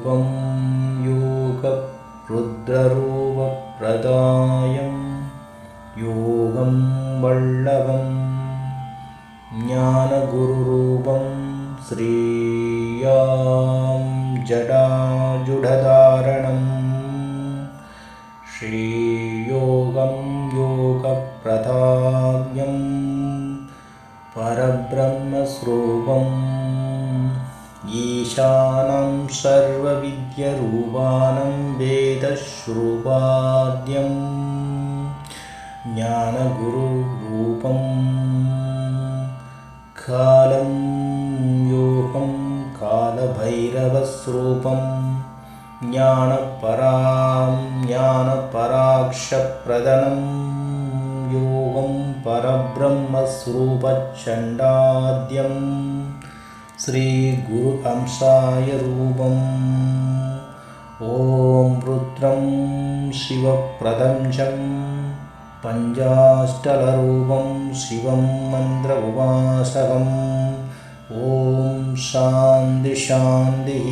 योगं योगरुद्ररूपप्रदायं योगं वल्लभं ज्ञानगुरुरूपं श्रीयां जटाजुढधारणं श्रीयोगं योगप्रदायं परब्रह्मस्वरूपम् ईशानं सर्वविद्यारूपानं वेदश्रुवाद्यं ज्ञानगुरुरूपं कालं योगं कालभैरवस्वरूपं ज्ञानपराक्षप्रदनं योगं परब्रह्मस्वरूपचण्डाद्यं श्रीगुरु अंशाय रूपम् ॐ रुद्रं शिवप्रदं पञ्चाष्टलरूपं शिवं मन्त्र उपासकम् ॐ शान्ति शान्तिः।